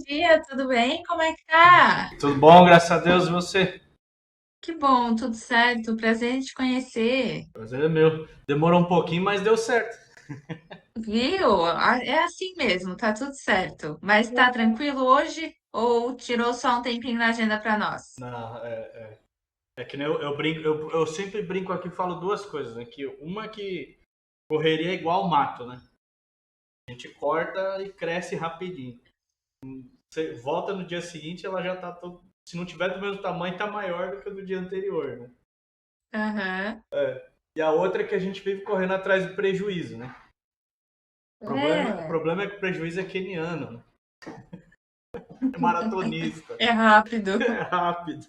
dia, tudo bem? Como é que tá? Tudo bom, graças a Deus, e você? Que bom, tudo certo. Prazer em te conhecer. Prazer é meu. Demorou um pouquinho, mas deu certo. Viu? É assim mesmo, tá tudo certo. Mas tá tranquilo hoje ou tirou só um tempinho na agenda pra nós? Não, é que nem eu brinco, eu sempre brinco aqui e falo duas coisas, né? Que uma é que correria é igual mato, né? A gente corta e cresce rapidinho. Você volta no dia seguinte, ela já tá todo. Se não tiver do mesmo tamanho, tá maior do que o do dia anterior, né? Aham. E a outra é que a gente vive correndo atrás do prejuízo, né? O É, problema é que o prejuízo é keniano, né? É maratonista. é rápido. É rápido.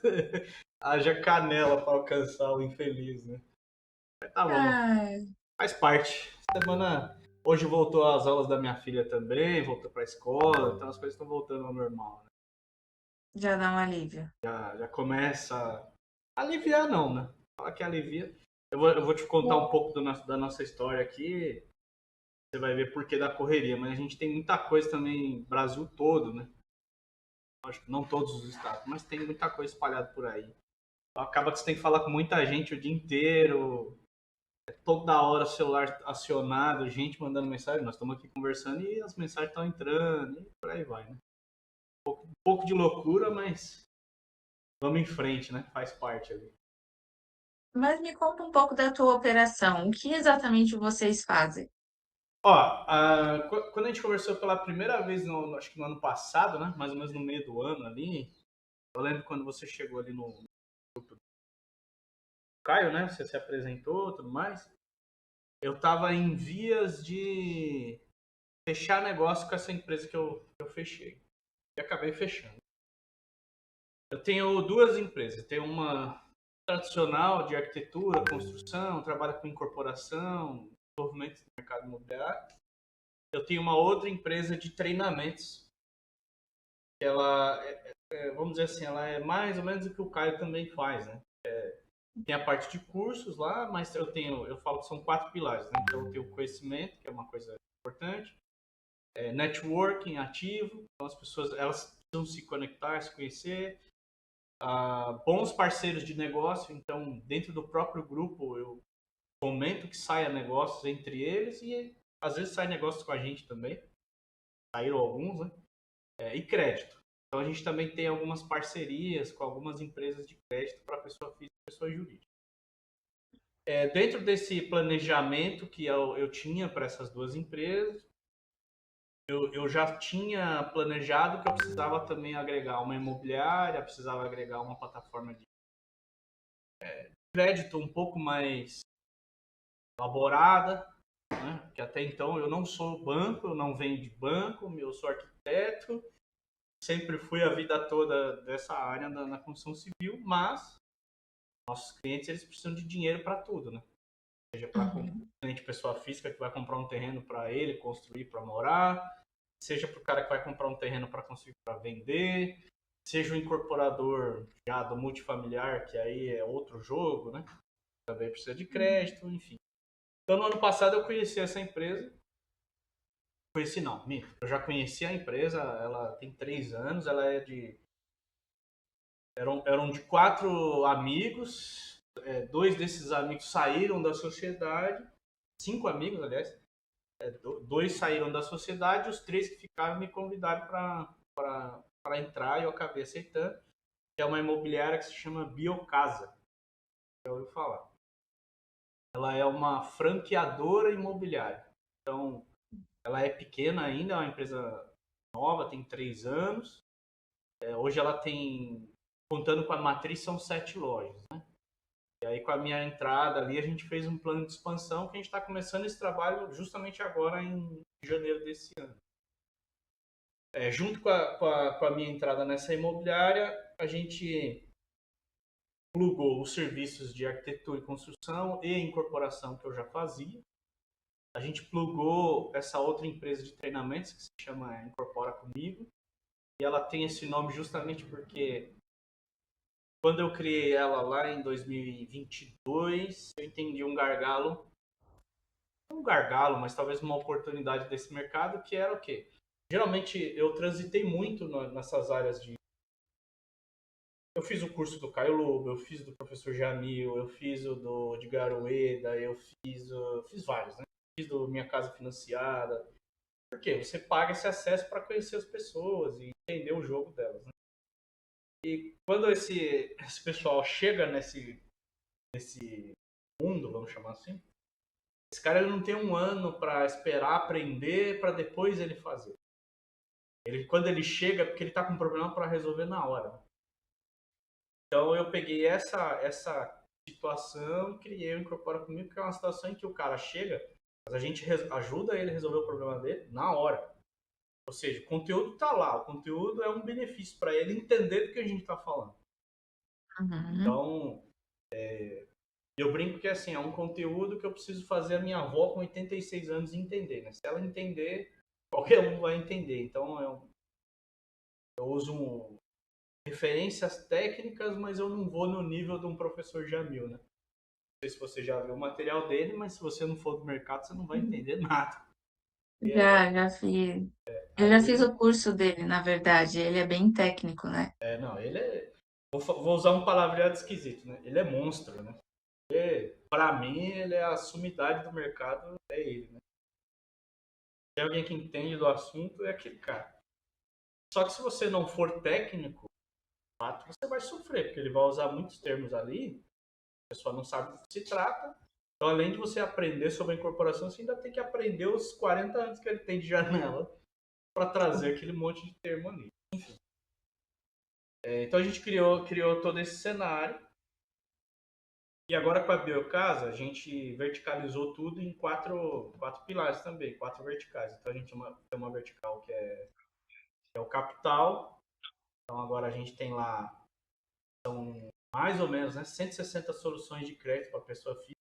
Haja canela para alcançar o infeliz, né? Mas tá bom. Ai, Faz parte. Semana. Hoje voltou às aulas da minha filha também, voltou para a escola, então as coisas estão voltando ao normal. Né? já dá um alívio. Já começa a aliviar, não, né? Fala que alivia. Eu vou te contar um pouco da nossa história aqui. Você vai ver por que da correria, mas a gente tem muita coisa também, Brasil todo, né? Acho que não todos os estados, mas tem muita coisa espalhada por aí. Acaba que você tem que falar com muita gente o dia inteiro, toda hora o celular acionado, gente mandando mensagem, nós estamos aqui conversando e as mensagens estão entrando, e por aí vai, né? Um pouco de loucura, mas vamos em frente, né? Faz parte ali. Mas me conta um pouco da tua operação. O que exatamente vocês fazem? Ó, quando a gente conversou pela primeira vez, acho que no ano passado, né? Mais ou menos no meio do ano ali, eu lembro quando você chegou ali no Caio, né? Você se apresentou, tudo mais. Eu estava em vias de fechar negócio com essa empresa que eu fechei. E acabei fechando. Eu tenho duas empresas. Tenho uma tradicional de arquitetura, construção, trabalho com incorporação, desenvolvimento do mercado imobiliário. Eu tenho uma outra empresa de treinamentos. Ela, vamos dizer assim, ela é mais ou menos o que o Caio também faz, né? Tem a parte de cursos lá, mas eu falo que são quatro pilares, né? Então eu tenho o conhecimento, que é uma coisa importante, networking ativo, então as pessoas elas precisam se conectar, se conhecer, bons parceiros de negócio, então dentro do próprio grupo eu fomento que saia negócios entre eles e às vezes sai negócios com a gente também, saíram alguns, né? E crédito. Então a gente também tem algumas parcerias com algumas empresas de crédito para pessoa física e pessoa jurídica. Dentro desse planejamento que eu tinha para essas duas empresas, eu já tinha planejado que eu precisava também agregar uma imobiliária, precisava agregar uma plataforma de crédito um pouco mais elaborada, né? Que até então eu não sou banco, eu não venho de banco, eu sou arquiteto, sempre fui a vida toda dessa área na construção civil, mas nossos clientes eles precisam de dinheiro para tudo, né? Seja para Uhum. cliente pessoa física que vai comprar um terreno para ele construir para morar, seja para o cara que vai comprar um terreno para construir para vender, seja o incorporador já do multifamiliar, que aí é outro jogo, né? Também precisa de crédito, enfim. Então, no ano passado eu conheci essa empresa. Conheci não, minto. Eu já conheci a empresa, ela tem 3 anos, ela é de. Eram de quatro amigos, dois desses amigos saíram da sociedade, cinco amigos, aliás. Dois saíram da sociedade, os três que ficaram me convidaram para entrar e eu acabei aceitando. É uma imobiliária que se chama Biocasa, já ouviu falar. Ela é uma franqueadora imobiliária. Então, ela é pequena ainda, é uma empresa nova, tem 3 anos. Hoje ela tem, contando com a matriz, são 7 lojas. Né? E aí, com a minha entrada ali, a gente fez um plano de expansão que a gente está começando esse trabalho justamente agora em janeiro desse ano. Junto com a minha entrada nessa imobiliária, a gente plugou os serviços de arquitetura e construção e incorporação que eu já fazia. A gente plugou essa outra empresa de treinamentos que se chama Incorpora Comigo. E ela tem esse nome justamente porque quando eu criei ela lá em 2022, eu entendi um gargalo, mas talvez uma oportunidade desse mercado, que era o quê? Geralmente eu transitei muito nessas áreas de. Eu fiz o curso do Caio Lobo, eu fiz do professor Jamil, eu fiz o do Edgar Ueda, fiz vários, né? Fiz do Minha Casa Financiada. Por quê? Você paga esse acesso para conhecer as pessoas e entender o jogo delas, né? E quando esse pessoal chega nesse mundo, vamos chamar assim, esse cara ele não tem um ano para esperar aprender para depois ele fazer. Quando ele chega, é porque ele está com um problema para resolver na hora. Então eu peguei essa situação, criei o Incorpora Comigo, que é uma situação em que o cara chega, mas a gente ajuda ele a resolver o problema dele na hora. Ou seja, o conteúdo está lá, o conteúdo é um benefício para ele entender do que a gente está falando. Uhum. Então, eu brinco que assim, é um conteúdo que eu preciso fazer a minha avó com 86 anos entender. Né? Se ela entender, qualquer um vai entender. Então, eu uso referências técnicas, mas eu não vou no nível de um professor Jamil, né? Não sei se você já viu o material dele, mas se você não for do mercado, você não vai entender nada. Já fiz. Eu já Aí fiz o ele, curso dele, na verdade. Ele é bem técnico, né? não, ele é, vou usar um palavreado esquisito, né? Ele é monstro, né? Para mim, ele é a sumidade do mercado, é ele, né? Tem alguém que entende do assunto, é aquele cara. Só que se você não for técnico, você vai sofrer, porque ele vai usar muitos termos ali, a pessoa não sabe do que se trata. Então, além de você aprender sobre a incorporação, você ainda tem que aprender os 40 anos que ele tem de janela para trazer aquele monte de termo ali. Então, a gente criou todo esse cenário. E agora com a Biocasa, a gente verticalizou tudo em quatro pilares também, quatro verticais. Então, a gente tem uma vertical que é o capital. Então, agora a gente tem lá mais ou menos, né, 160 soluções de crédito para a pessoa física,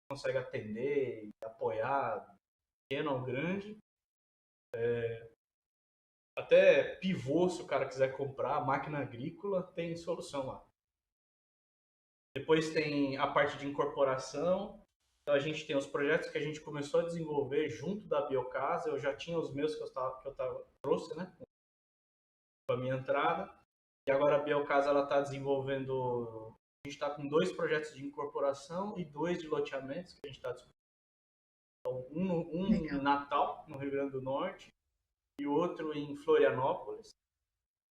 consegue atender e apoiar, pequeno ou grande. Até pivô, se o cara quiser comprar, máquina agrícola, tem solução lá. Depois tem a parte de incorporação. Então a gente tem os projetos que a gente começou a desenvolver junto da Biocasa. Eu já tinha os meus trouxe, né, com a minha entrada. E agora a Biocasa ela está desenvolvendo. A gente está com 2 projetos de incorporação e 2 de loteamentos que a gente está discutindo. Então, um em Legal. Natal, no Rio Grande do Norte, e outro em Florianópolis.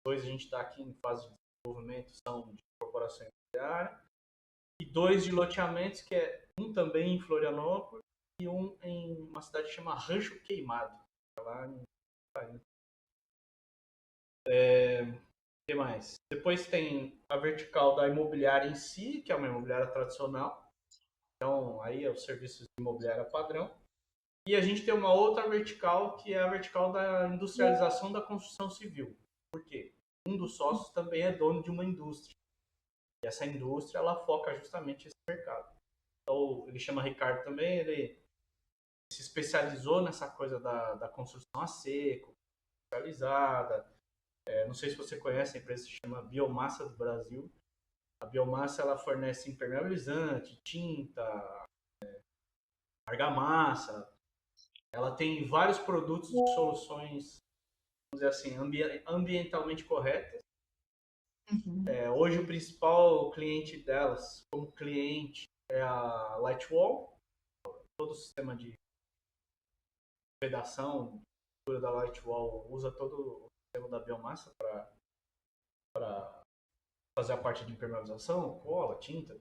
2 a gente está aqui em fase de desenvolvimento, são de incorporação imobiliária. E 2 de loteamentos, que é um também em Florianópolis e um em uma cidade que chama Rancho Queimado, lá em Paraíba. O que mais? Depois tem a vertical da imobiliária em si, que é uma imobiliária tradicional. Então, aí é o serviço de imobiliária padrão. E a gente tem uma outra vertical, que é a vertical da industrialização da construção civil. Por quê? Um dos sócios também é dono de uma indústria. E essa indústria, ela foca justamente nesse mercado. Então, ele chama Ricardo também, ele se especializou nessa coisa da construção a seco, especializada. Não sei se você conhece, a empresa se chama Biomassa do Brasil. A biomassa ela fornece impermeabilizante, tinta, argamassa. Ela tem vários produtos e soluções, vamos dizer assim, ambientalmente corretas. Uhum. Hoje o principal cliente delas, como cliente, é a Lightwall. Todo o sistema de vedação da Lightwall usa todo o sistema da biomassa para fazer a parte de impermeabilização, cola, tinta.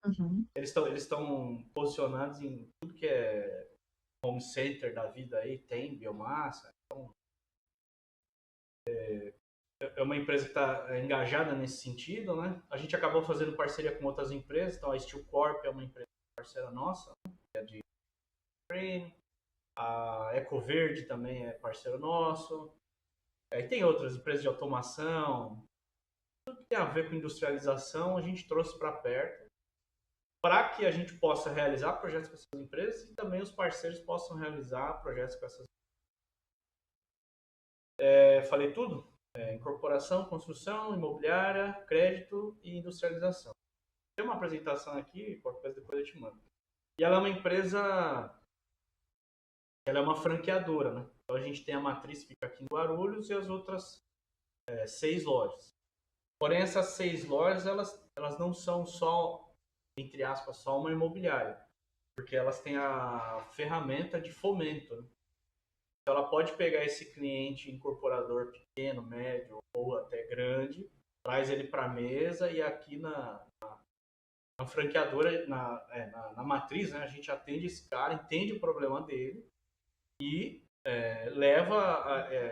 Uhum. Eles estão posicionados em tudo que é home center da vida aí, tem biomassa. Então, é uma empresa que está engajada nesse sentido, né? A gente acabou fazendo parceria com outras empresas, então a Steel Corp é uma empresa parceira nossa, que é de frame, a Ecoverde também é parceiro nosso, e tem outras empresas de automação, tudo que tem a ver com industrialização a gente trouxe para perto, para que a gente possa realizar projetos com essas empresas e também os parceiros possam realizar projetos com essas. Falei tudo? Incorporação, construção, imobiliária, crédito e industrialização. Tem uma apresentação aqui, qualquer coisa depois eu te mando. E ela é uma empresa Ela é uma franqueadora, né? Então a gente tem a matriz que fica aqui em Guarulhos e as outras 6 lojas. Porém, essas 6 lojas, elas não são só, entre aspas, só uma imobiliária, porque elas têm a ferramenta de fomento, né? Então ela pode pegar esse cliente incorporador pequeno, médio ou até grande, traz ele para a mesa e aqui na franqueadora, na matriz, né, a gente atende esse cara, entende o problema dele e leva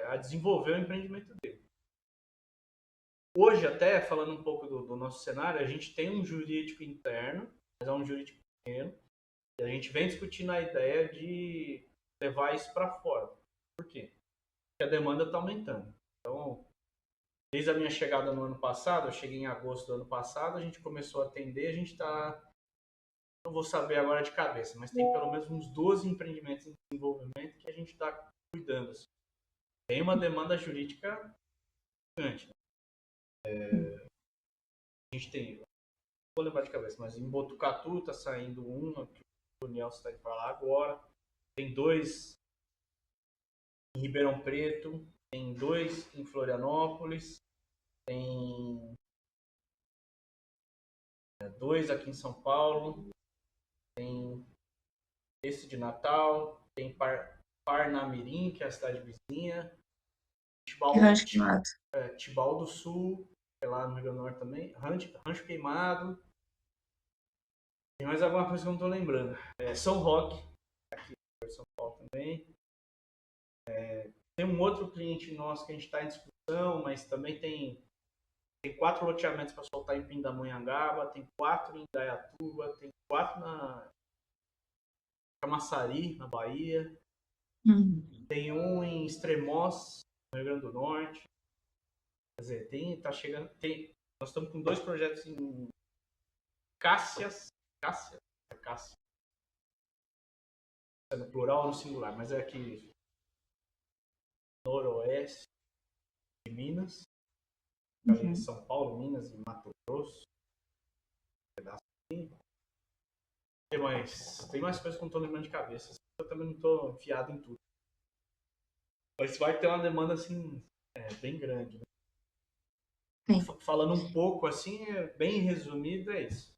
a desenvolver o empreendimento dele. Hoje, até falando um pouco do nosso cenário, a gente tem um jurídico interno, mas é um jurídico pequeno, e a gente vem discutindo a ideia de levar isso para fora. Por quê? Porque a demanda está aumentando. Então, desde a minha chegada no ano passado, eu cheguei em agosto do ano passado, a gente começou a atender, a gente está, não vou saber agora de cabeça, mas tem pelo menos uns 12 empreendimentos em desenvolvimento que a gente está cuidando. Assim. Tem uma demanda jurídica gigante. A gente tem, não vou lembrar de cabeça, mas em Botucatu está saindo um, que o Nelson está indo para lá agora. Tem 2 em Ribeirão Preto, tem 2 em Florianópolis, tem 2 aqui em São Paulo, tem esse de Natal, tem Parnamirim, que é a cidade vizinha, Rancho Queimado. Tibau do Sul, que é lá no Rio Grande do Norte também, Rancho Queimado, tem mais alguma coisa que eu não estou lembrando. São Roque, aqui em São Paulo também. Tem um outro cliente nosso que a gente está em discussão, mas também tem 4 loteamentos para soltar em Pindamonhangaba, tem 4 em Indaiatuba, tem 4 na Camaçari, na Bahia, tem um em Extremoz, no Rio Grande do Norte. Quer dizer, tá chegando, nós estamos com 2 projetos em Cássia, é no plural ou no singular, mas é aqui noroeste de Minas, ali em São Paulo, Minas e Mato Grosso, pedaço assim. Tem mais coisas que eu não estou lembrando de cabeça. Eu também não estou enfiado em tudo. Mas vai ter uma demanda assim bem grande. Né? Sim. Falando um pouco assim, bem resumido, é isso.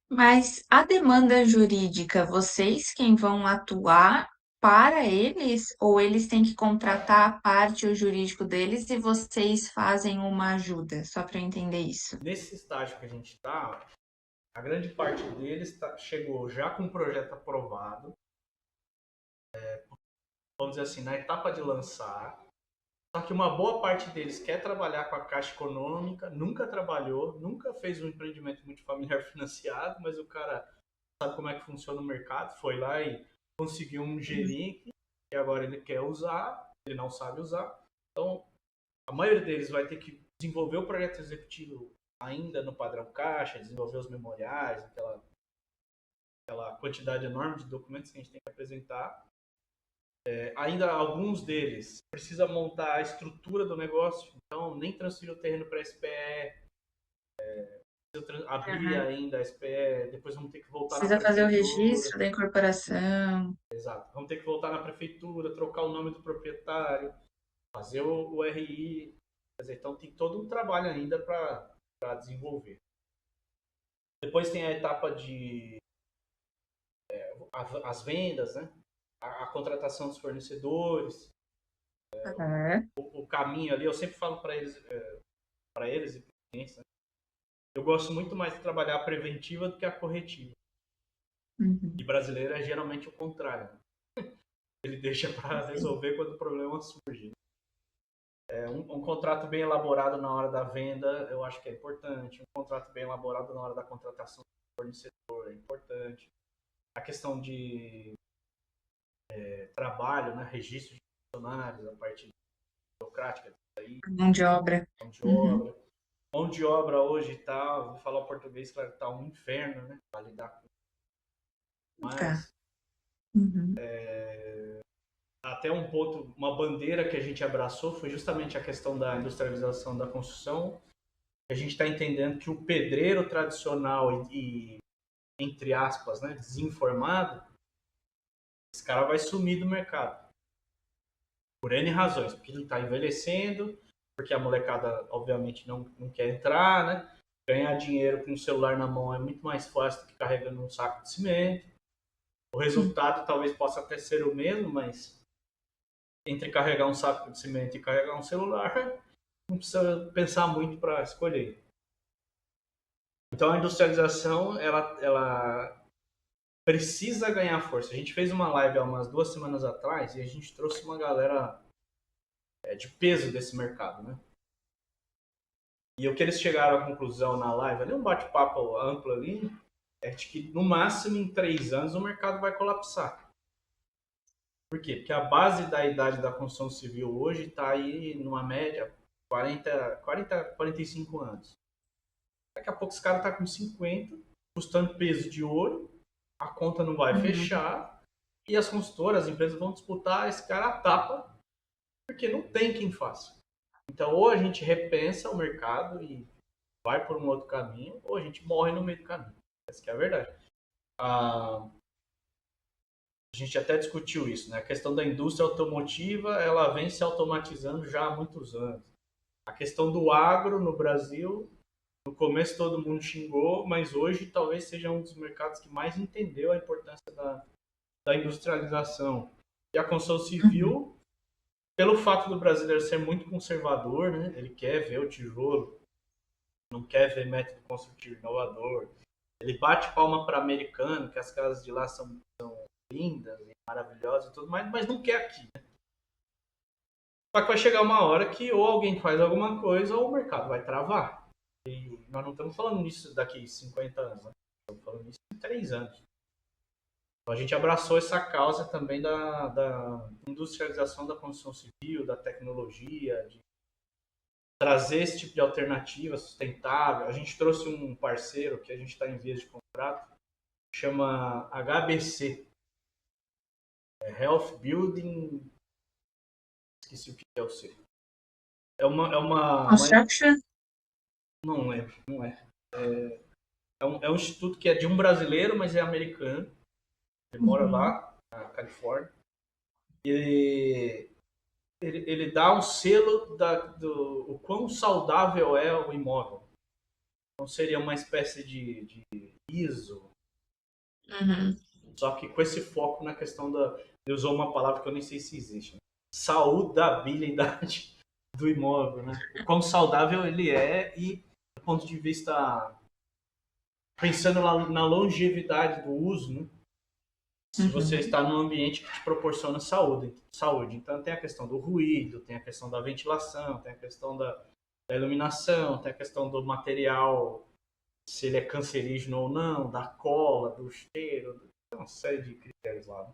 Mas a demanda jurídica, vocês quem vão atuar para eles, ou eles têm que contratar a parte o jurídico deles e vocês fazem uma ajuda? Só para eu entender isso. Nesse estágio que a gente está, a grande parte deles chegou já com o projeto aprovado, vamos dizer assim, na etapa de lançar. Só que uma boa parte deles quer trabalhar com a Caixa Econômica, nunca trabalhou, nunca fez um empreendimento multifamiliar financiado, mas o cara sabe como é que funciona o mercado, foi lá e conseguiu um G-Link e agora ele quer usar, ele não sabe usar. Então, a maioria deles vai ter que desenvolver o projeto executivo ainda no padrão Caixa, desenvolver os memoriais, aquela quantidade enorme de documentos que a gente tem que apresentar. Ainda alguns deles precisa montar a estrutura do negócio, então nem transferir o terreno para a SPE, precisa abrir ainda a SPE, depois vamos ter que voltar na Precisa fazer o prefeitura. registro da incorporação. Exato. Vamos ter que voltar na prefeitura, trocar o nome do proprietário, fazer o RI. Quer dizer, então tem todo um trabalho ainda para desenvolver. Depois tem a etapa de as vendas, né? A contratação dos fornecedores, o caminho ali. Eu sempre falo para eles e clientes, né? Eu gosto muito mais de trabalhar a preventiva do que a corretiva. E brasileiro é geralmente o contrário. Né? Ele deixa para resolver quando o problema surge. Um contrato bem elaborado na hora da venda, eu acho que é importante. Um contrato bem elaborado na hora da contratação do fornecedor é importante. A questão de trabalho, né, registro de funcionários, a parte burocrática aí, Mão de obra. mão de obra. Mão de obra hoje tá, vou falar o português, claro, tá um inferno, né, para lidar com. Tá. Mas até um ponto, uma bandeira que a gente abraçou foi justamente a questão da industrialização da construção. A gente está entendendo que o pedreiro tradicional e entre aspas, né, desinformado, esse cara vai sumir do mercado. Por N razões. Porque ele está envelhecendo, porque a molecada, obviamente, não quer entrar, né? Ganhar dinheiro com o celular na mão é muito mais fácil do que carregando um saco de cimento. O resultado talvez possa até ser o mesmo, mas entre carregar um saco de cimento e carregar um celular, não precisa pensar muito para escolher. Então a industrialização, ela precisa ganhar força. A gente fez uma live há umas 2 semanas atrás e a gente trouxe uma galera de peso desse mercado, né? E o que eles chegaram à conclusão na live, ali um bate-papo amplo ali, é de que no máximo em 3 anos o mercado vai colapsar. Por quê? Porque a base da idade da construção civil hoje está aí numa média 45 anos. Daqui a pouco os caras estão com 50, custando peso de ouro, a conta não vai Uhum. fechar e as consultoras, as empresas vão disputar esse cara a tapa, porque não tem quem faça. Então, ou a gente repensa o mercado e vai por um outro caminho, ou a gente morre no meio do caminho. Essa que é a verdade. A gente até discutiu isso, né? A questão da indústria automotiva, ela vem se automatizando já há muitos anos. A questão do agro no Brasil, no começo todo mundo xingou, mas hoje talvez seja um dos mercados que mais entendeu a importância da industrialização. E a construção Uhum. civil, pelo fato do brasileiro ser muito conservador, né? Ele quer ver o tijolo, não quer ver método construtivo inovador. Ele bate palma para americano, que as casas de lá são lindas e maravilhosas e tudo mais, mas não quer aqui. Né? Só que vai chegar uma hora que ou alguém faz alguma coisa ou o mercado vai travar. E nós não estamos falando nisso daqui 50 anos, né? Estamos falando nisso em 3 anos. Então a gente abraçou essa causa também da industrialização da construção civil, da tecnologia, de trazer esse tipo de alternativa sustentável. A gente trouxe um parceiro que a gente está em vias de contrato, chama HBC, Health Building, esqueci o que é o C. É uma Construction? não lembro, não é. É um instituto que é de um brasileiro, mas é americano. Ele mora Uhum. lá, na Califórnia. E ele dá um selo do o quão saudável é o imóvel. Então seria uma espécie de ISO, Uhum. só que com esse foco na questão da. Ele usou uma palavra que eu nem sei se existe. Né? Saudabilidade do imóvel, né? O quão saudável ele é e do ponto de vista pensando na longevidade do uso, né? Se você Uhum. está num ambiente que te proporciona saúde. Então tem a questão do ruído, tem a questão da ventilação, tem a questão da iluminação, tem a questão do material, se ele é cancerígeno ou não, da cola, do cheiro, tem uma série de critérios lá. Né?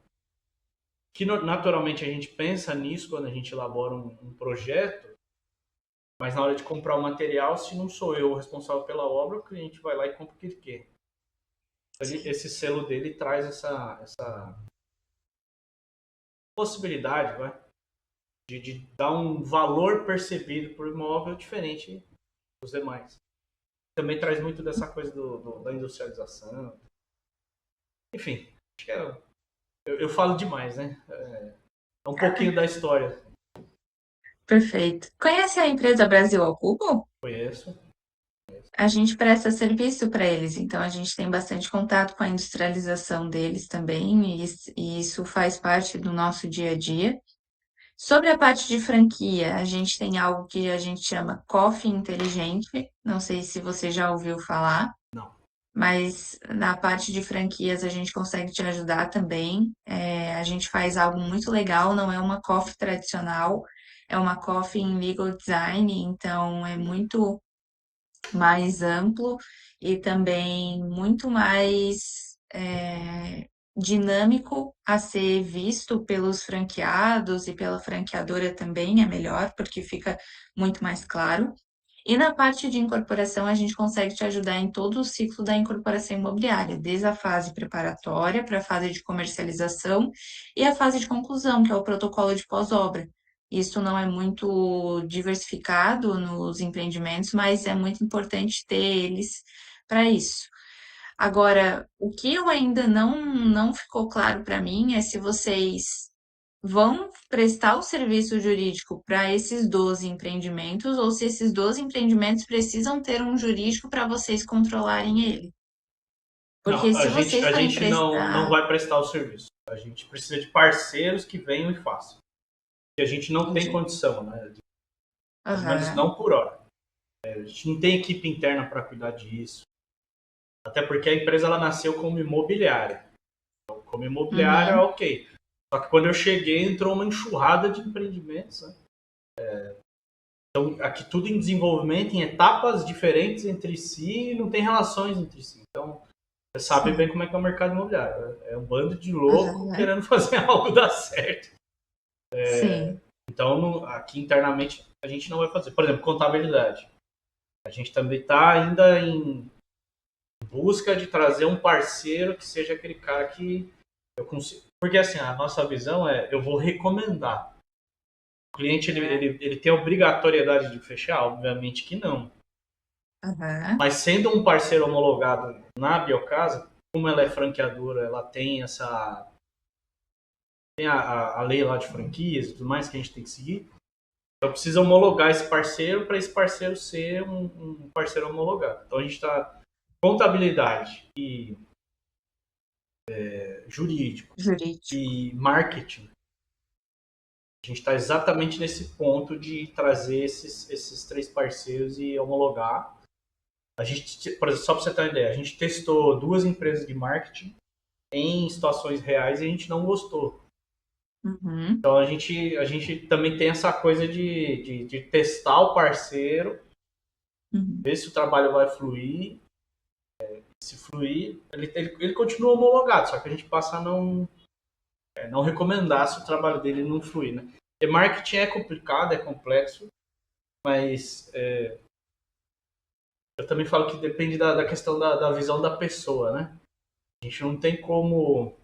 Que naturalmente a gente pensa nisso quando a gente elabora um projeto, mas na hora de comprar o material, se não sou eu o responsável pela obra, o cliente vai lá e compra o que ele quer. Sim. Esse selo dele traz essa possibilidade, vai, de dar um valor percebido por imóvel diferente dos demais. Também traz muito dessa coisa da industrialização. Enfim, acho que eu falo demais, né? É um pouquinho da história. Perfeito. Conhece a empresa Brasil ao Cubo? Conheço. A gente presta serviço para eles, então a gente tem bastante contato com a industrialização deles também, e isso faz parte do nosso dia a dia. Sobre a parte de franquia, a gente tem algo que a gente chama Coffee Inteligente. Não sei se você já ouviu falar, Não. mas na parte de franquias a gente consegue te ajudar também. A gente faz algo muito legal, não é uma coffee tradicional, é uma coffee em legal design, então é muito mais amplo e também muito mais dinâmico a ser visto pelos franqueados e pela franqueadora também é melhor, porque fica muito mais claro. E na parte de incorporação, a gente consegue te ajudar em todo o ciclo da incorporação imobiliária, desde a fase preparatória para a fase de comercialização e a fase de conclusão, que é o protocolo de pós-obra. Isso não é muito diversificado nos empreendimentos, mas é muito importante ter eles para isso. Agora, o que eu ainda não ficou claro para mim é se vocês vão prestar o serviço jurídico para esses 12 empreendimentos ou se esses 12 empreendimentos precisam ter um jurídico para vocês controlarem ele. Não, Porque se a vocês forem gente não prestar. vai prestar o serviço. A gente precisa de parceiros que venham e façam. E a gente não tem Entendi. condição, né? Pelo menos Aham. não por hora. A gente não tem equipe interna para cuidar disso. Até porque a empresa ela nasceu como imobiliária. Então, como imobiliária, Uhum. ok. Só que quando eu cheguei, entrou uma enxurrada de empreendimentos, né? Então, aqui tudo em desenvolvimento, em etapas diferentes entre si e não tem relações entre si. Então, você sabe bem Sim. como é que é o mercado imobiliário. É um bando de louco Aham. querendo fazer algo dar certo. Sim. Então, aqui internamente, a gente não vai fazer. Por exemplo, contabilidade. A gente também está ainda em busca de trazer um parceiro que seja aquele cara que eu consigo. Porque assim, a nossa visão é, eu vou recomendar. O cliente ele tem a obrigatoriedade de fechar? Obviamente que não. Aham. Mas sendo um parceiro homologado na Biocasa, como ela é franqueadora, ela tem essa tem a lei lá de franquias e tudo mais que a gente tem que seguir. Então precisa homologar esse parceiro para esse parceiro ser um parceiro homologado. Então a gente está contabilidade e jurídico Jurídico. e marketing. A gente está exatamente nesse ponto de trazer esses três parceiros e homologar. A gente, por exemplo, só para você ter uma ideia, a gente testou duas empresas de marketing em situações reais e a gente não gostou. Uhum. Então a gente também tem essa coisa de testar o parceiro, Uhum. ver se o trabalho vai fluir. Se fluir, ele continua homologado, só que a gente passa a não recomendar se o trabalho dele não fluir. Né? E marketing é complicado, é complexo, mas eu também falo que depende da questão da visão da pessoa, né? A gente não tem como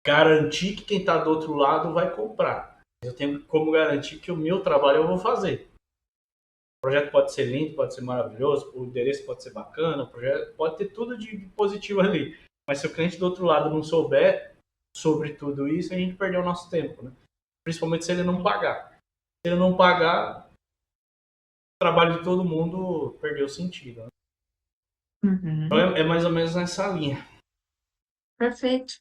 garantir que quem está do outro lado vai comprar. Eu tenho como garantir que o meu trabalho eu vou fazer. O projeto pode ser lindo, pode ser maravilhoso, o endereço pode ser bacana, o projeto pode ter tudo de positivo ali. Mas se o cliente do outro lado não souber sobre tudo isso, a gente perdeu o nosso tempo, né? Principalmente se ele não pagar. Se ele não pagar, o trabalho de todo mundo perdeu sentido. Né? Então Uhum. é mais ou menos nessa linha. Perfeito.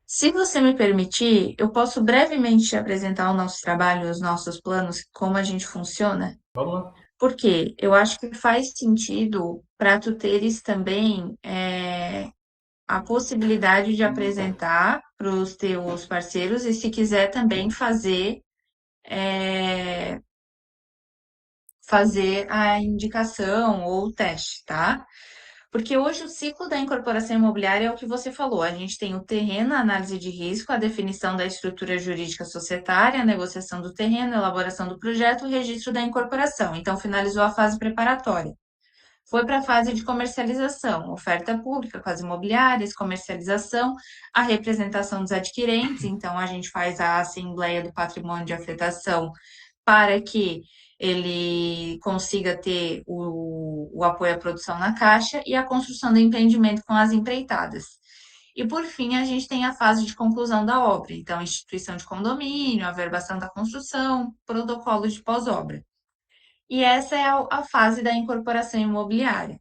Se você me permitir, eu posso brevemente te apresentar o nosso trabalho, os nossos planos, como a gente funciona? Vamos lá. Porque eu acho que faz sentido para tu teres também a possibilidade de apresentar para os teus parceiros e se quiser também fazer a indicação ou o teste, tá? Porque hoje o ciclo da incorporação imobiliária é o que você falou. A gente tem o terreno, a análise de risco, a definição da estrutura jurídica societária, a negociação do terreno, a elaboração do projeto, o registro da incorporação. Então, finalizou a fase preparatória. Foi para a fase de comercialização, oferta pública com as imobiliárias, comercialização, a representação dos adquirentes. Então, a gente faz a assembleia do patrimônio de afetação para que ele consiga ter o apoio à produção na Caixa e a construção do empreendimento com as empreitadas. E, por fim, a gente tem a fase de conclusão da obra, então, instituição de condomínio, averbação da construção, protocolo de pós-obra. E essa é a fase da incorporação imobiliária.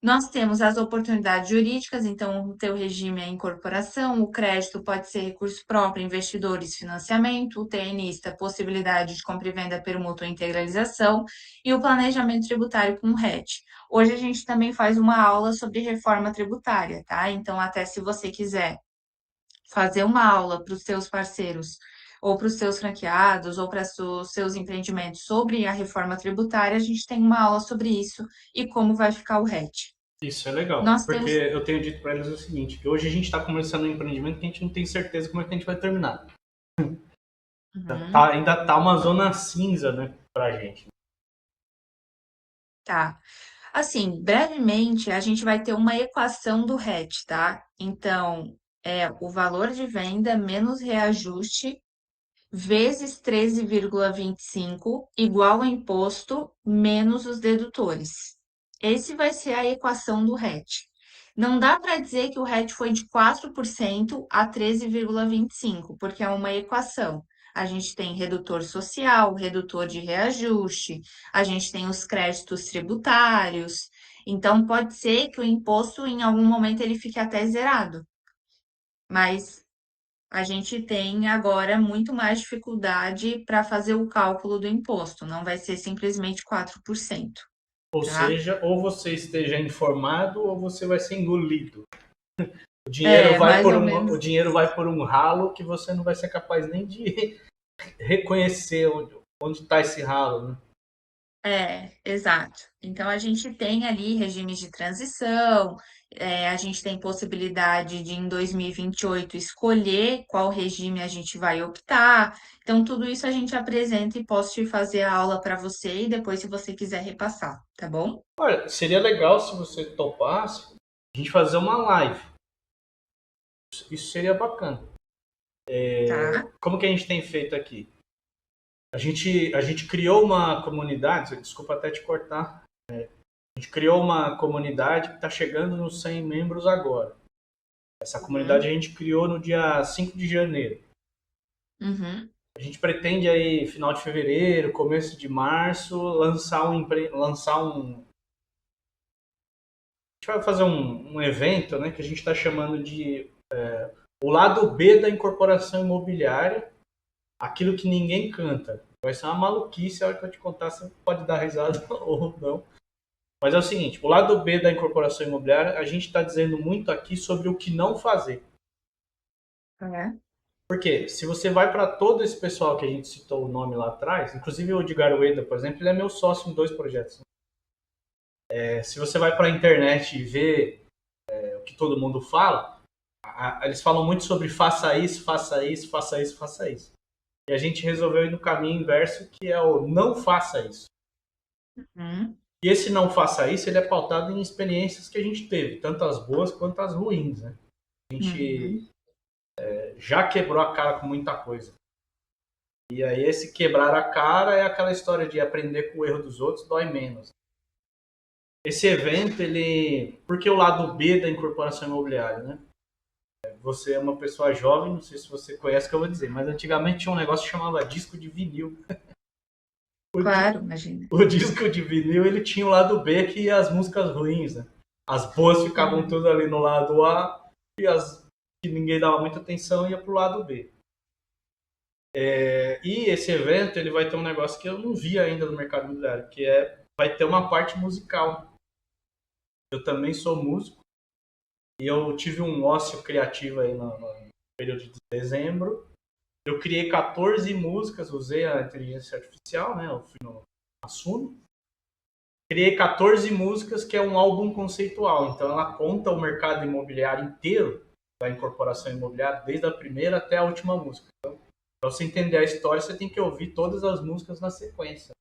Nós temos as oportunidades jurídicas, então o teu regime é incorporação, o crédito pode ser recurso próprio, investidores, financiamento, o TNista, possibilidade de compra e venda, permuta ou integralização, e o planejamento tributário com o RET. Hoje a gente também faz uma aula sobre reforma tributária, tá? Então, até se você quiser fazer uma aula para os seus parceiros, ou para os seus franqueados, ou para os seus empreendimentos sobre a reforma tributária, a gente tem uma aula sobre isso e como vai ficar o RET. Isso é legal, Nós porque temos. eu tenho dito para eles o seguinte, que hoje a gente está começando um empreendimento que a gente não tem certeza como é que a gente vai terminar. Uhum, Ainda tá uma zona cinza, né, pra gente. tá. Assim, brevemente, a gente vai ter uma equação do RET, tá? Então, é o valor de venda menos reajuste vezes 13,25 igual ao imposto menos os dedutores. Esse vai ser a equação do RET. Não dá para dizer que o RET foi de 4% a 13,25%, porque é uma equação. A gente tem redutor social, redutor de reajuste, a gente tem os créditos tributários. Então, pode ser que o imposto, em algum momento, ele fique até zerado. Mas a gente tem agora muito mais dificuldade para fazer o cálculo do imposto. Não vai ser simplesmente 4%, Ou tá? seja, ou você esteja informado ou você vai ser engolido. É, mais ou O menos. dinheiro vai por um ralo que você não vai ser capaz nem de reconhecer onde está esse ralo, né? É, exato. Então a gente tem ali regimes de transição, a gente tem possibilidade de em 2028 escolher qual regime a gente vai optar. Então tudo isso a gente apresenta e posso te fazer a aula para você e depois se você quiser repassar, tá bom? Olha, seria legal se você topasse a gente fazer uma live. Isso seria bacana. Tá? Como que a gente tem feito aqui? A gente criou uma comunidade, desculpa até te cortar, a gente criou uma comunidade que está chegando nos 100 membros agora. Essa comunidade a Uhum, gente criou no dia 5 de janeiro. uhum, A gente pretende aí, final de fevereiro, começo de março, a gente vai fazer um evento, né, que a gente está chamando de o lado B da incorporação imobiliária, aquilo que ninguém canta. Vai ser uma maluquice, a hora que eu te contar, você pode dar risada ou não. Mas é o seguinte, o lado B da incorporação imobiliária, a gente está dizendo muito aqui sobre o que não fazer. é, Porque se você vai para todo esse pessoal que a gente citou o nome lá atrás, inclusive o Edgar Ueda, por exemplo, ele é meu sócio em 2 projetos. Se você vai para a internet e vê o que todo mundo fala, eles falam muito sobre faça isso, faça isso, faça isso, faça isso. E a gente resolveu ir no caminho inverso, que é o não faça isso. uhum, E esse não faça isso, ele é pautado em experiências que a gente teve, tanto as boas quanto as ruins, né? A gente uhum, já quebrou a cara com muita coisa. E aí esse quebrar a cara é aquela história de aprender com o erro dos outros dói menos. Esse evento, ele... Por que o lado B da incorporação imobiliária, né? Você é uma pessoa jovem, não sei se você conhece o que eu vou dizer, mas antigamente tinha um negócio que chamava disco de vinil. O, claro, imagina. o disco de vinil, ele tinha o lado B que ia as músicas ruins, né? As boas ficavam Uhum, todas ali no lado A e as que ninguém dava muita atenção ia pro lado B. E esse evento, ele vai ter um negócio que eu não vi ainda no mercado imobiliário, que vai ter uma parte musical. Eu também sou músico e eu tive um ócio criativo aí no período de dezembro. Eu criei 14 músicas, usei a inteligência artificial, né? Eu fui no Assuno. Criei 14 músicas, que é um álbum conceitual. Então ela conta o mercado imobiliário inteiro da incorporação imobiliária, desde a primeira até a última música. Então, para você entender a história, você tem que ouvir todas as músicas na sequência.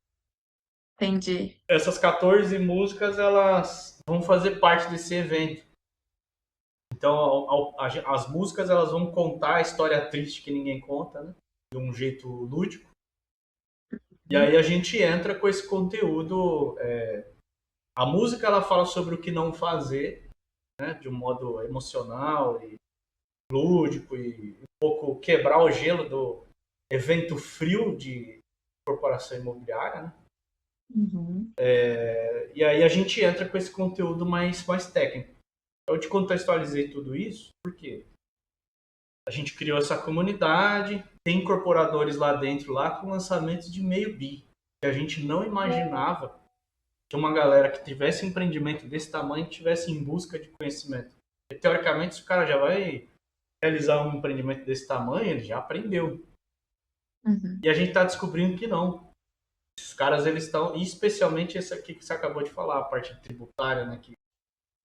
entendi. Essas 14 músicas, elas vão fazer parte desse evento. Então, as músicas, elas vão contar a história triste que ninguém conta, né? De um jeito lúdico. E aí a gente entra com esse conteúdo. A música, ela fala sobre o que não fazer, né? De um modo emocional e lúdico e um pouco quebrar o gelo do evento frio de corporação imobiliária, né? Uhum, E aí a gente entra com esse conteúdo mais técnico. Eu te contextualizei tudo isso porque a gente criou essa comunidade, tem incorporadores lá dentro lá com lançamentos de meio bi, que a gente não imaginava que uma galera que tivesse um empreendimento desse tamanho tivesse em busca de conhecimento. E, teoricamente, se o cara já vai realizar um empreendimento desse tamanho, ele já aprendeu. uhum. E a gente está descobrindo que não. Os caras, eles estão, e especialmente esse aqui que você acabou de falar, a parte tributária, né, que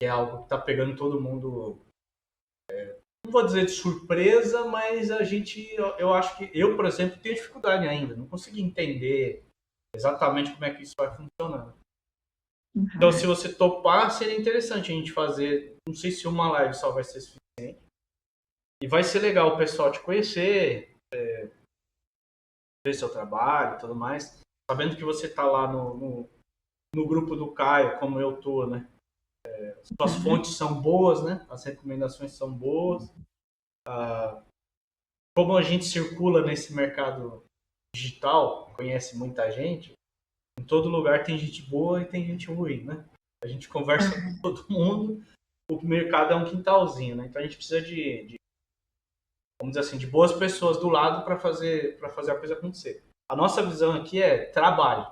é algo que está pegando todo mundo, não vou dizer de surpresa, mas eu acho que eu, por exemplo, tenho dificuldade ainda, não consegui entender exatamente como é que isso vai funcionar. Então, se Uhum. você topar, seria interessante a gente fazer, não sei se uma live só vai ser suficiente, e vai ser legal o pessoal te conhecer, ver seu trabalho e tudo mais, sabendo que você está lá no grupo do Caio, como eu tô, né? Suas fontes são boas, né? As recomendações são boas. Como a gente circula nesse mercado digital, conhece muita gente, em todo lugar tem gente boa e tem gente ruim, né? A gente conversa com todo mundo, o mercado é um quintalzinho, né? Então a gente precisa vamos dizer assim, de boas pessoas do lado para fazer a coisa acontecer. A nossa visão aqui é trabalho.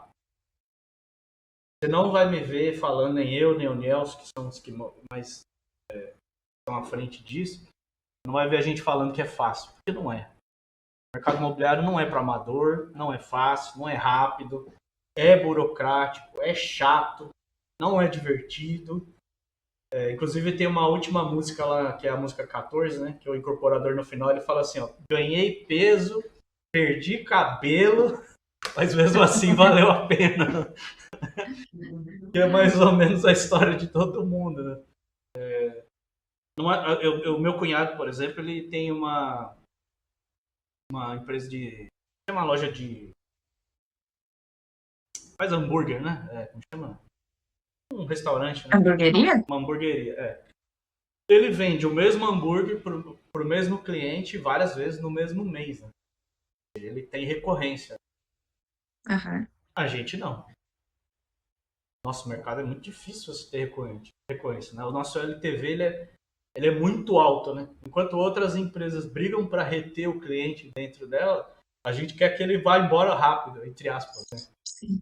Você não vai me ver falando, nem eu, nem o Nelson, que são os que mais estão à frente disso, não vai ver a gente falando que é fácil, porque não é. O mercado imobiliário não é para amador, não é fácil, não é rápido, é burocrático, é chato, não é divertido. Inclusive tem uma última música lá, que é a música 14, né? Que o incorporador no final ele fala assim, ó, ganhei peso, perdi cabelo, mas mesmo assim valeu a pena. Que é mais ou menos a história de todo mundo, né? Não é, o meu cunhado, por exemplo, ele tem uma empresa tem uma loja de faz hambúrguer, né? Como chama? Um restaurante, né? Hamburgueria? Uma hamburgueria, Ele vende o mesmo hambúrguer pro mesmo cliente várias vezes no mesmo mês, né? Ele tem recorrência. Aham. A gente não. Nosso mercado é muito difícil você ter recorrência, né? O nosso LTV ele é muito alto, né? Enquanto outras empresas brigam para reter o cliente dentro dela, a gente quer que ele vá embora rápido, entre aspas, né? Sim.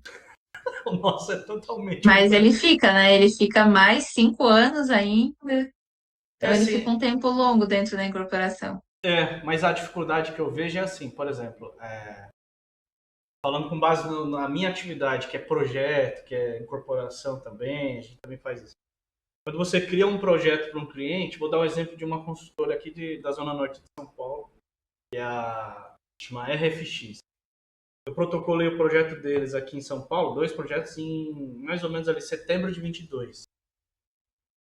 O nosso é totalmente Mas ele contrário. fica, né? Ele fica mais 5 anos ainda. É Então ele fica assim, um tempo longo dentro da incorporação. mas a dificuldade que eu vejo é assim, por exemplo, falando com base na minha atividade, que é projeto, que é incorporação também, a gente também faz isso. Quando você cria um projeto para um cliente, vou dar um exemplo de uma consultora aqui da Zona Norte de São Paulo, que é chama RFX. Eu protocolei o projeto deles aqui em São Paulo, 2 projetos em mais ou menos ali setembro de 22.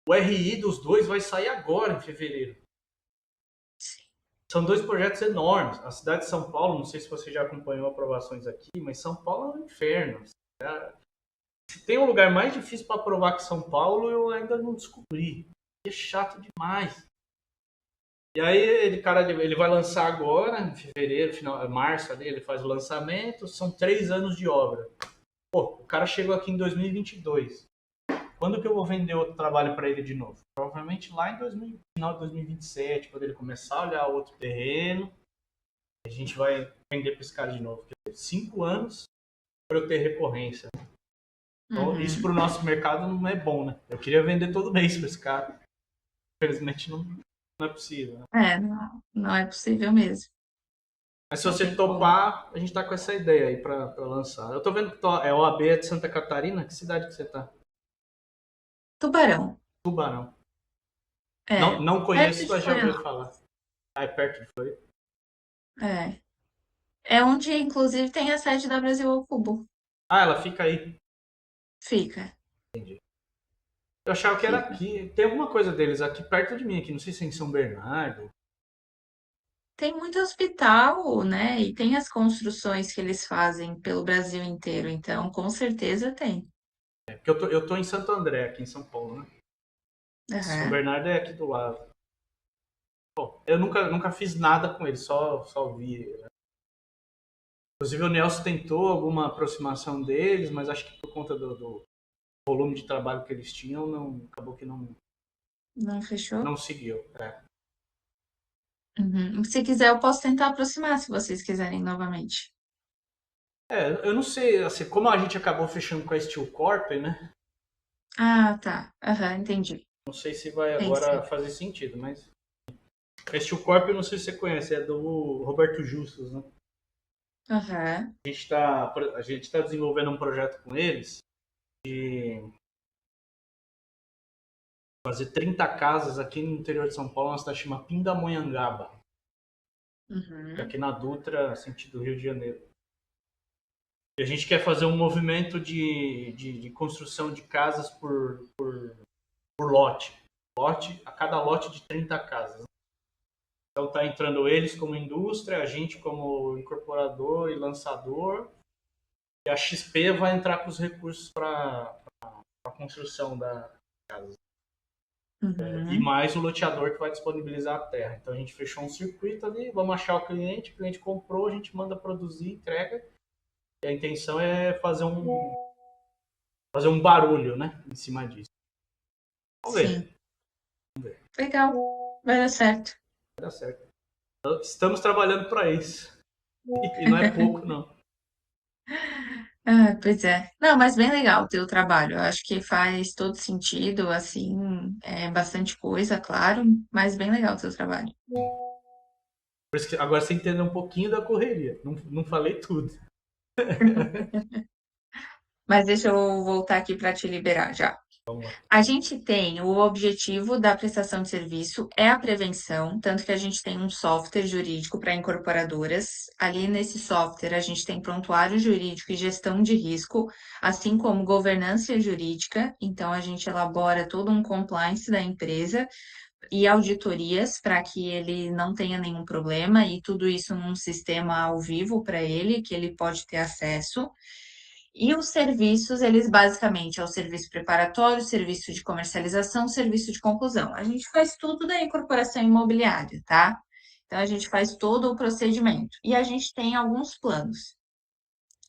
O RI dos dois vai sair agora, em fevereiro. São 2 projetos enormes. A cidade de São Paulo, não sei se você já acompanhou aprovações aqui, mas São Paulo é um inferno. Se tem um lugar mais difícil para aprovar que São Paulo, eu ainda não descobri. É chato demais. E aí, ele vai lançar agora, em fevereiro, março, ali, ele faz o lançamento. São 3 anos de obra. Pô, o cara chegou aqui em 2022. Quando que eu vou vender outro trabalho para ele de novo? Provavelmente lá em final de 2027, quando ele começar a olhar outro terreno, a gente vai vender para esse cara de novo. 5 anos para eu ter recorrência. Então, isso Uhum. para o nosso mercado não é bom, né? Eu queria vender todo mês para esse cara. Infelizmente não é possível. Né? Não é possível mesmo. Mas se Não você tem como. topar, a gente tá com essa ideia aí para lançar. Eu tô vendo que é OAB de Santa Catarina. Que cidade que você tá? Tubarão. Tubarão. Não, É. não Perto conheço, de mas já ouvi Florianópolis. falar. Ah, é perto de Floripa. É. É onde, inclusive, tem a sede da Brasil ao Cubo. Ah, ela fica aí. Fica. Entendi. Eu achava que era Fica. aqui. Tem alguma coisa deles aqui perto de mim, aqui. Não sei se é em São Bernardo. Tem muito hospital, né? E tem as construções que eles fazem pelo Brasil inteiro. Então, com certeza tem. Porque eu tô em Santo André, aqui em São Paulo, né? São Aham. Bernardo é aqui do lado. Bom, eu nunca fiz nada com ele, só vi. Né? Inclusive o Nelson tentou alguma aproximação deles, mas acho que por conta do volume de trabalho que eles tinham, acabou que Não fechou? não seguiu. Uhum. Se quiser, eu posso tentar aproximar, se vocês quiserem novamente. Eu não sei, assim, como a gente acabou fechando com a Steel Corp, né? Ah, tá. Aham, entendi. Não sei se vai Tem agora sim. fazer sentido, mas a Steel Corp, eu não sei se você conhece, é do Roberto Justus, né? Aham. A gente tá desenvolvendo um projeto com eles de fazer 30 casas aqui no interior de São Paulo, uma cidade chamada Pindamonhangaba, que é Uhum. aqui na Dutra, sentido Rio de Janeiro. E a gente quer fazer um movimento de construção de casas por lote. A cada lote de 30 casas. Então tá entrando eles como indústria, a gente como incorporador e lançador, e a XP vai entrar com os recursos para a construção da casa. E Uhum. mais o loteador que vai disponibilizar a terra. Então a gente fechou um circuito ali, vamos achar o cliente comprou, a gente manda produzir, entrega. E a intenção é fazer um barulho, né, em cima disso. Vamos ver, Sim. Legal. Vai dar certo. vai dar certo. Então, estamos trabalhando para isso. E não é pouco, não. Ah, pois é. Não, mas bem legal o teu trabalho. Eu acho que faz todo sentido, assim, é bastante coisa, claro, mas bem legal o teu trabalho. Por isso que agora você entendeu um pouquinho da correria. Não, não falei tudo. Mas deixa eu voltar aqui para te liberar já. Vamos lá. A gente tem o objetivo da prestação de serviço é a prevenção, tanto que a gente tem um software jurídico para incorporadoras. Ali nesse software a gente tem prontuário jurídico e gestão de risco, assim como governança jurídica. Então a gente elabora todo um compliance da empresa e auditorias para que ele não tenha nenhum problema e tudo isso num sistema ao vivo para ele, que ele pode ter acesso. E os serviços, eles basicamente é o serviço preparatório, serviço de comercialização, serviço de conclusão. A gente faz tudo da incorporação imobiliária, tá? Então a gente faz todo o procedimento. E a gente tem alguns planos.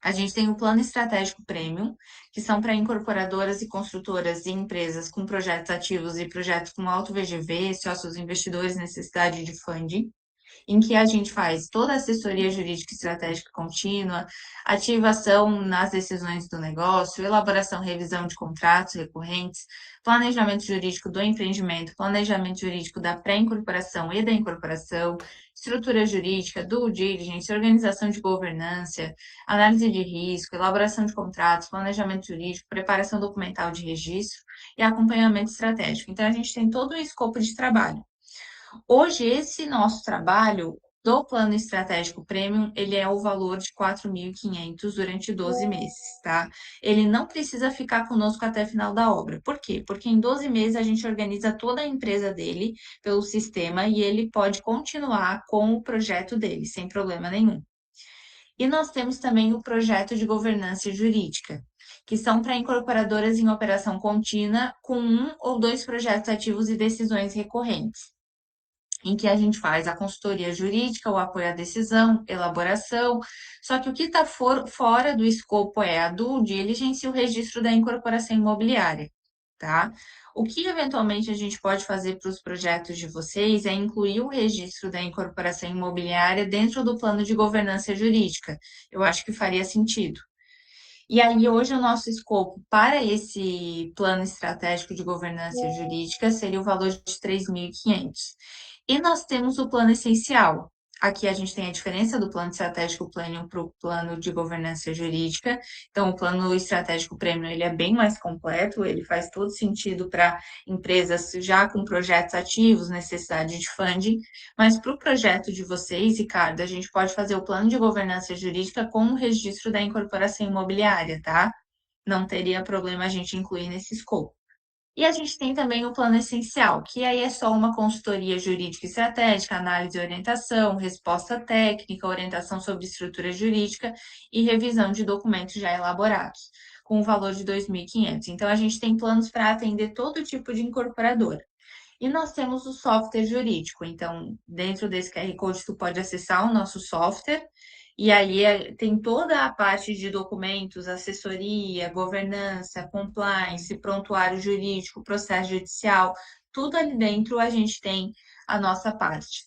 A gente tem o plano estratégico premium, que são para incorporadoras e construtoras e empresas com projetos ativos e projetos com alto VGV, sócios investidores, necessidade de funding em que a gente faz toda a assessoria jurídica e estratégica contínua, ativação nas decisões do negócio, elaboração e revisão de contratos recorrentes, planejamento jurídico do empreendimento, planejamento jurídico da pré-incorporação e da incorporação, estrutura jurídica, due diligence, organização de governança, análise de risco, elaboração de contratos, planejamento jurídico, preparação documental de registro e acompanhamento estratégico. Então, a gente tem todo o escopo de trabalho. Hoje, esse nosso trabalho do plano estratégico premium, ele é o valor de 4.500 durante 12 meses, tá? Ele não precisa ficar conosco até o final da obra. Por quê? Porque em 12 meses a gente organiza toda a empresa dele pelo sistema e ele pode continuar com o projeto dele, sem problema nenhum. E nós temos também o projeto de governança jurídica, que são para incorporadoras em operação contínua com um ou dois projetos ativos e decisões recorrentes em que a gente faz a consultoria jurídica, o apoio à decisão, elaboração. Só que o que está fora do escopo é a due diligence e o registro da incorporação imobiliária, tá? O que eventualmente a gente pode fazer para os projetos de vocês é incluir o registro da incorporação imobiliária dentro do plano de governança jurídica. Eu acho que faria sentido. E aí, hoje, o nosso escopo para esse plano estratégico de governança jurídica seria o valor de 3.500. E nós temos o plano essencial. Aqui a gente tem a diferença do plano estratégico Planium para o plano de governança jurídica. Então, o plano estratégico Premium ele é bem mais completo, ele faz todo sentido para empresas já com projetos ativos, necessidade de funding, mas para o projeto de vocês, Ricardo, a gente pode fazer o plano de governança jurídica com o registro da incorporação imobiliária, tá? Não teria problema a gente incluir nesse escopo. E a gente tem também o plano essencial, que aí é só uma consultoria jurídica e estratégica, análise e orientação, resposta técnica, orientação sobre estrutura jurídica e revisão de documentos já elaborados, com o valor de 2.500. Então, a gente tem planos para atender todo tipo de incorporadora. E nós temos o software jurídico. Então, dentro desse QR Code, tu pode acessar o nosso software e aí tem toda a parte de documentos, assessoria, governança, compliance, prontuário jurídico, processo judicial, tudo ali dentro a gente tem a nossa parte.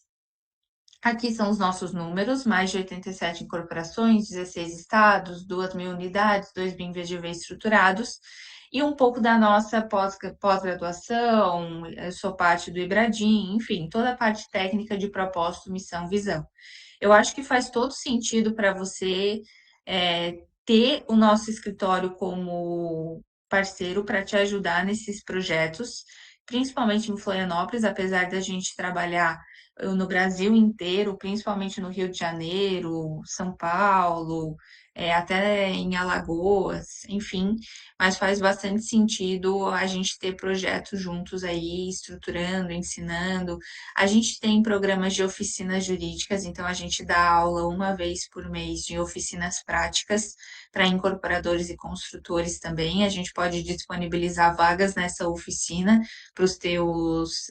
Aqui são os nossos números, mais de 87 incorporações, 16 estados, 2.000 unidades, 2.000 VGV estruturados, e um pouco da nossa pós-graduação, eu sou parte do IBRADIM, enfim, toda a parte técnica de propósito, missão, visão. Eu acho que faz todo sentido para você ter o nosso escritório como parceiro para te ajudar nesses projetos, principalmente em Florianópolis, apesar da gente trabalhar no Brasil inteiro, principalmente no Rio de Janeiro, São Paulo, até em Alagoas, enfim, mas faz bastante sentido a gente ter projetos juntos aí, estruturando, ensinando. A gente tem programas de oficinas jurídicas, então a gente dá aula uma vez por mês de oficinas práticas para incorporadores e construtores também. A gente pode disponibilizar vagas nessa oficina para os teus,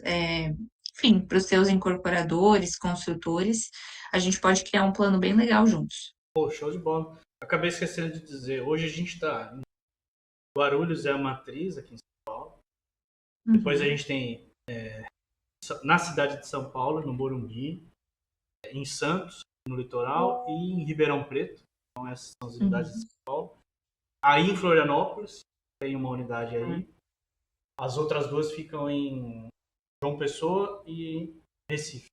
enfim, para os teus incorporadores, construtores. A gente pode criar um plano bem legal juntos. Pô, show de bola. Acabei esquecendo de dizer, hoje a gente está em Guarulhos, é a matriz aqui em São Paulo. Depois a Uhum, gente tem na cidade de São Paulo, no Morumbi, em Santos, no litoral, e em Ribeirão Preto. Então essas são as unidades de uhum, São Paulo. Aí em Florianópolis, tem uma unidade uhum, aí. As outras duas ficam em João Pessoa e em Recife.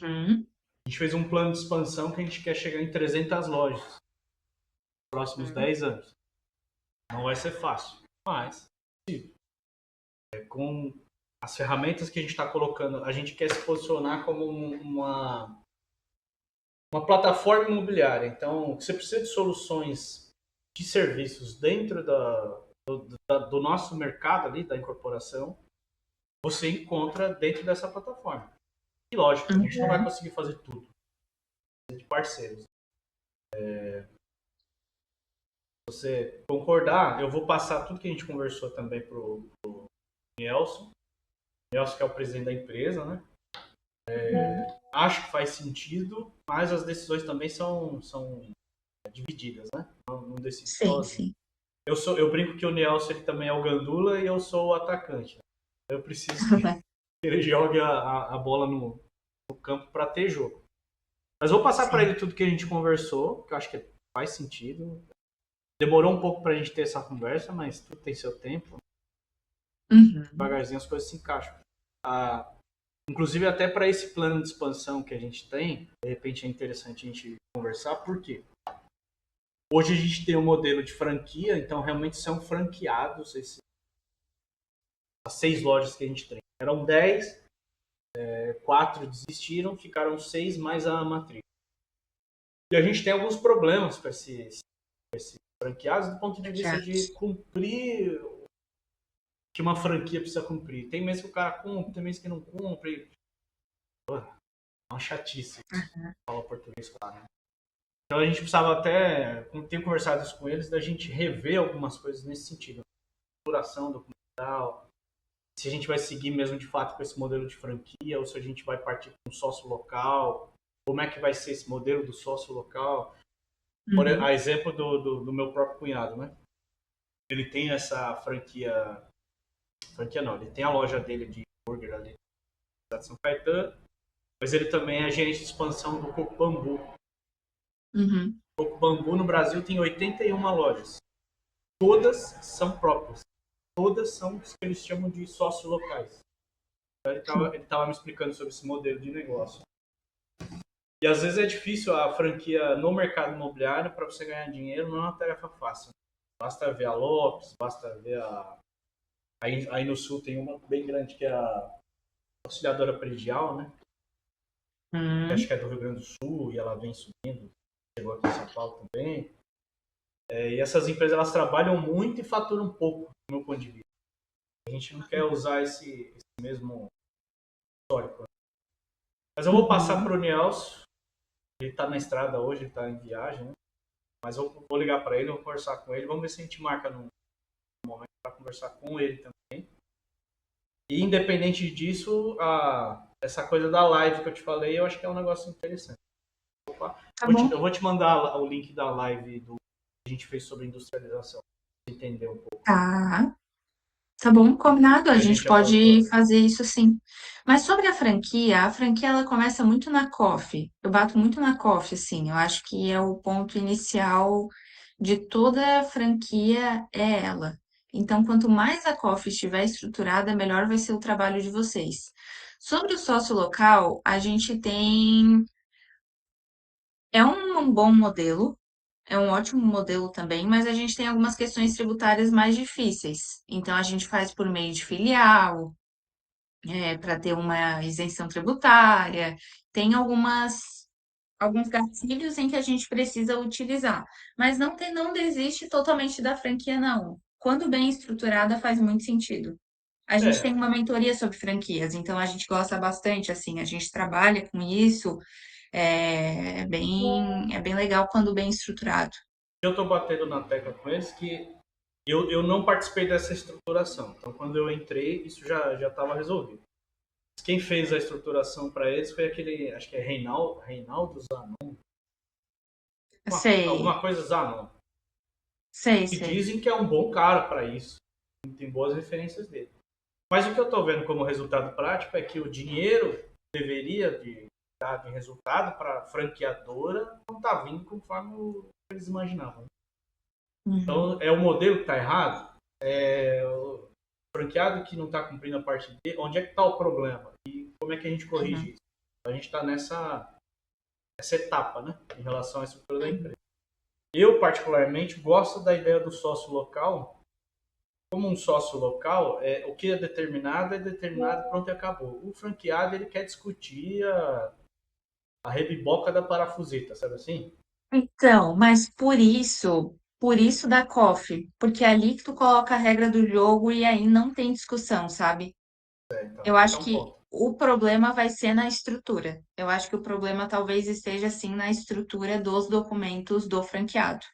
uhum, A gente fez um plano de expansão que a gente quer chegar em 300 lojas nos próximos uhum. 10 anos. Não vai ser fácil, mas com as ferramentas que a gente está colocando, a gente quer se posicionar como uma plataforma imobiliária. Então, você precisa de soluções de serviços dentro do nosso mercado ali, da incorporação, você encontra dentro dessa plataforma. E lógico, a gente não vai Uhum. conseguir fazer tudo de parceiros. Você concordar, eu vou passar tudo que a gente conversou também pro Nelson. Nelson que é o presidente da empresa, né? Uhum. Acho que faz sentido, mas as decisões também são divididas, né? Não decide Sim, sozinho. sim. Eu brinco que o Nelson ele também é o gandula e eu sou o atacante. Eu preciso que ele jogue a bola no campo para ter jogo. Mas vou passar para Sim. ele tudo que a gente conversou, que eu acho que faz sentido. Demorou um pouco para a gente ter essa conversa, mas tudo tem seu tempo. Uhum. Devagarzinho as coisas se encaixam. Ah, inclusive, até para esse plano de expansão que a gente tem, de repente é interessante a gente conversar, por quê? Hoje a gente tem um modelo de franquia, então realmente são franqueados as 6 lojas que a gente tem. Eram 10, 4 desistiram, ficaram 6 mais a matriz. E a gente tem alguns problemas com esses franqueados do ponto de vista de Hackeados. cumprir o que uma franquia precisa cumprir. Tem mês que o cara cumpre, tem mês que não cumpre. Pô, é uma chatice isso. Fala português, claro. Né? Então a gente precisava até, tenho conversado isso com eles, da gente rever algumas coisas nesse sentido. Duração documental, se a gente vai seguir mesmo de fato com esse modelo de franquia ou se a gente vai partir para um sócio local, como é que vai ser esse modelo do sócio local. A Uhum. exemplo do meu próprio cunhado, né? Ele tem essa franquia não, ele tem a loja dele de hambúrguer ali na cidade de São Caetano, mas ele também é gerente de expansão do Coco Bambu. Uhum. O Coco Bambu no Brasil tem 81 lojas. Todas são próprias. Todas são o que eles chamam de sócios locais. Então, Sim. ele estava me explicando sobre esse modelo de negócio. E às vezes é difícil a franquia no mercado imobiliário para você ganhar dinheiro, não é uma tarefa fácil. Basta ver a Lopes, basta ver a. Aí no sul tem uma bem grande que é a Auxiliadora Predial, né? Que acho Uhum. que é do Rio Grande do Sul e ela vem subindo. Chegou aqui em São Paulo também. E essas empresas elas trabalham muito e faturam um pouco, do meu ponto de vista. A gente não quer usar esse mesmo histórico. Mas eu vou passar Uhum. para o Nielso. Ele está na estrada hoje, ele está em viagem, né? Mas eu vou ligar para ele, vou conversar com ele. Vamos ver se a gente marca num momento para conversar com ele também. E independente disso, essa coisa da live que eu te falei, eu acho que é um negócio interessante. Opa. Tá bom. Eu vou te mandar o link da live que a gente fez sobre industrialização, para entender um pouco. Tá. Tá bom, combinado. A Que a gente gente abordou pode ali. fazer isso sim. Mas sobre a franquia ela começa muito na COF. Eu bato muito na COF, assim. Eu acho que é o ponto inicial de toda franquia é ela. Então, quanto mais a COF estiver estruturada, melhor vai ser o trabalho de vocês. Sobre o sócio local, a gente tem. É um bom modelo, é um ótimo modelo também, mas a gente tem algumas questões tributárias mais difíceis. Então, a gente faz por meio de filial, para ter uma isenção tributária. Tem algumas alguns gatilhos em que a gente precisa utilizar. Mas não desiste totalmente da franquia, não. Quando bem estruturada, faz muito sentido. A gente tem É, uma mentoria sobre franquias, então a gente gosta bastante, assim, a gente trabalha com isso, é bem legal quando bem estruturado. eu estou batendo na tecla com eles que eu não participei dessa estruturação. Então, quando eu entrei, isso já estava resolvido. Quem fez a estruturação para eles foi aquele, acho que é Reinaldo Zanon, Sei, alguma coisa Zanon. sei, E sei. dizem que é um bom cara para isso. Tem boas referências dele. Mas o que eu estou vendo como resultado prático é que o dinheiro deveria de dar de resultado para a franqueadora não está vindo conforme eles imaginavam. Uhum, Então, é o modelo que está errado? É o franqueado que não está cumprindo a parte dele? Onde é que está o problema? E como é que a gente corrige uhum, isso? A gente está nessa etapa, né? Em relação à estrutura da uhum. empresa. Eu, particularmente, gosto da ideia do sócio local. Como um sócio local, o que é determinado, pronto e acabou. O franqueado, ele quer discutir a rebiboca da parafuseta, sabe assim? Então, mas por isso da COF, porque é ali que tu coloca a regra do jogo e aí não tem discussão, sabe? Então, Eu esse é acho um que ponto. o problema vai ser na estrutura. Eu acho que o problema talvez esteja assim na estrutura dos documentos do franqueado.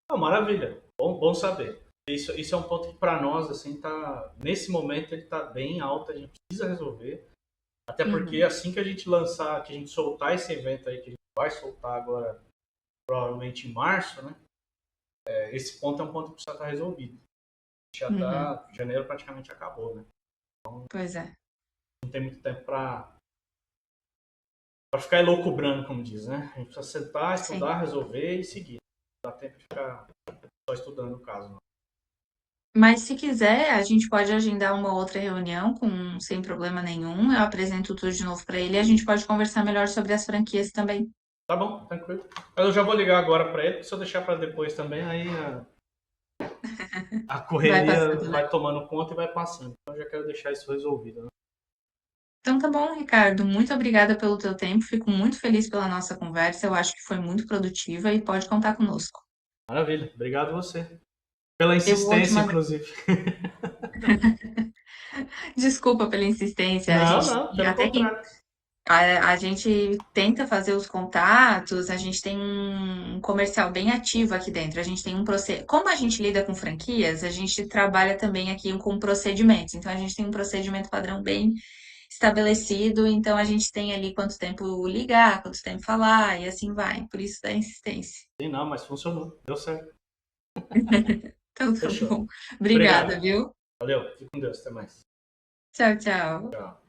Ah, maravilha, bom saber. Isso é um ponto que para nós, assim, tá, nesse momento ele está bem alto, a gente precisa resolver. Até porque Uhum, assim que a gente lançar, que a gente soltar esse evento aí, que a gente vai soltar agora, provavelmente em março, né? Esse ponto é um ponto que precisa estar resolvido. Já uhum, tá, janeiro praticamente acabou, né? pois é, Não tem muito tempo para ficar loucubrando, como diz, né? A gente precisa sentar, sim. estudar, resolver e seguir. Não dá tempo de ficar só estudando o caso, não. Mas se quiser, a gente pode agendar uma outra reunião sem problema nenhum. Eu apresento tudo de novo para ele e a gente pode conversar melhor sobre as franquias também. Tá bom, tranquilo. Mas eu já vou ligar agora para ele, porque se eu deixar para depois também, aí a Vai correria passando, né? vai tomando conta e vai passando. Então eu já quero deixar isso resolvido, né? Então tá bom, Ricardo. Muito obrigada pelo teu tempo. Fico muito feliz pela nossa conversa. Eu acho que foi muito produtiva e pode contar conosco. Maravilha. Obrigado você. Pela Eu vou te insistência, mandar. inclusive. Desculpa pela insistência. A Não, gente não, pelo até que contrário. a gente tenta fazer os contatos. A gente tem um comercial bem ativo aqui dentro. A gente tem um procedimento. Como a gente lida com franquias, a gente trabalha também aqui com procedimentos. Então a gente tem um procedimento padrão bem estabelecido. Então a gente tem ali quanto tempo ligar, quanto tempo falar e assim vai. Por isso da insistência. Sim, não, mas funcionou. Deu certo. Então tá Fechou. bom. Obrigada, Obrigado. viu? Valeu. Fique com Deus. Até mais. Tchau, tchau. Tchau.